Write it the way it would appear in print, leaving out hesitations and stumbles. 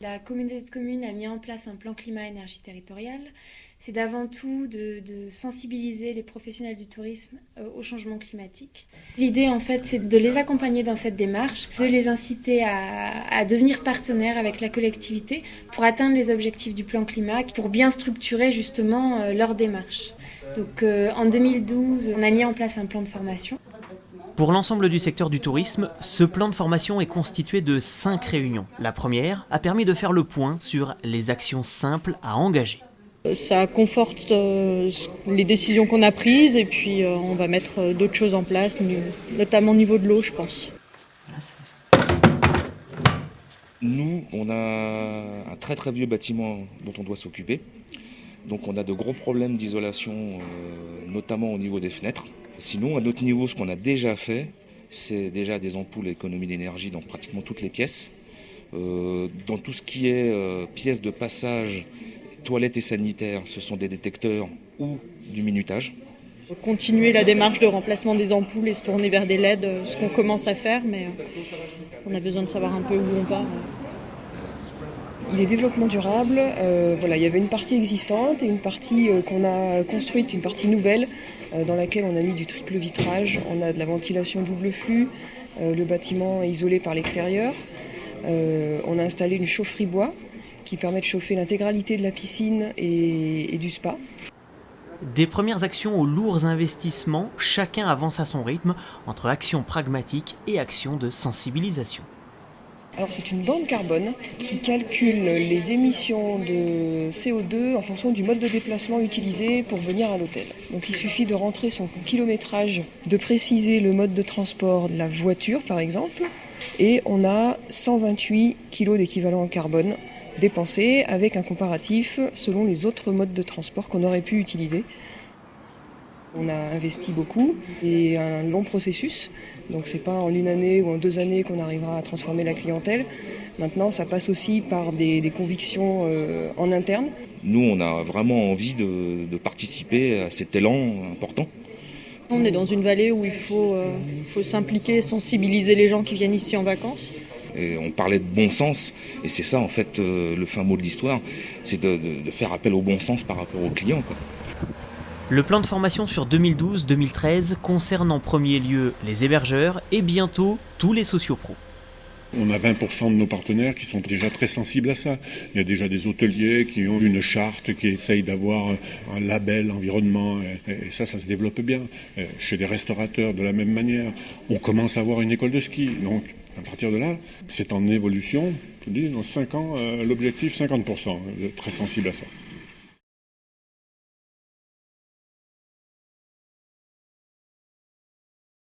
La communauté de communes a mis en place un plan climat-énergie territorial. C'est d'avant tout de sensibiliser les professionnels du tourisme au changement climatique. L'idée, en fait, c'est de les accompagner dans cette démarche, de les inciter à devenir partenaires avec la collectivité pour atteindre les objectifs du plan climat, pour bien structurer justement leur démarche. Donc en 2012, on a mis en place un plan de formation. Pour l'ensemble du secteur du tourisme, ce plan de formation est constitué de 5 réunions. La première a permis de faire le point sur les actions simples à engager. Ça conforte les décisions qu'on a prises et puis on va mettre d'autres choses en place, notamment au niveau de l'eau, je pense. Nous, on a un très très vieux bâtiment dont on doit s'occuper. Donc on a de gros problèmes d'isolation, notamment au niveau des fenêtres. Sinon, à notre niveau, ce qu'on a déjà fait, c'est déjà des ampoules à économie d'énergie dans pratiquement toutes les pièces. Dans tout ce qui est pièces de passage, toilettes et sanitaires, ce sont des détecteurs ou du minutage. Continuer la démarche de remplacement des ampoules et se tourner vers des LED, ce qu'on commence à faire, mais on a besoin de savoir un peu où on va. Il est développement durable, il y avait une partie existante et une partie qu'on a construite, une partie nouvelle, dans laquelle on a mis du triple vitrage, on a de la ventilation double flux, le bâtiment est isolé par l'extérieur, on a installé une chaufferie bois qui permet de chauffer l'intégralité de la piscine et du spa. Des premières actions aux lourds investissements, chacun avance à son rythme entre actions pragmatiques et actions de sensibilisation. Alors c'est une borne carbone qui calcule les émissions de CO2 en fonction du mode de déplacement utilisé pour venir à l'hôtel. Donc il suffit de rentrer son kilométrage, de préciser le mode de transport de la voiture par exemple, et on a 128 kg d'équivalent en carbone dépensés avec un comparatif selon les autres modes de transport qu'on aurait pu utiliser. On a investi beaucoup et un long processus, donc c'est pas en une année ou en 2 années qu'on arrivera à transformer la clientèle. Maintenant, ça passe aussi par des convictions en interne. Nous, on a vraiment envie de participer à cet élan important. On est dans une vallée où il faut s'impliquer, sensibiliser les gens qui viennent ici en vacances. Et on parlait de bon sens, et c'est ça en fait le fin mot de l'histoire, c'est de faire appel au bon sens par rapport aux clients, quoi. Le plan de formation sur 2012-2013 concerne en premier lieu les hébergeurs et bientôt tous les sociopros. On a 20% de nos partenaires qui sont déjà très sensibles à ça. Il y a déjà des hôteliers qui ont une charte, qui essayent d'avoir un label environnement, et ça se développe bien. Chez les restaurateurs, de la même manière. On commence à avoir une école de ski, donc à partir de là, c'est en évolution. Je dis, dans 5 ans, l'objectif 50%, très sensible à ça.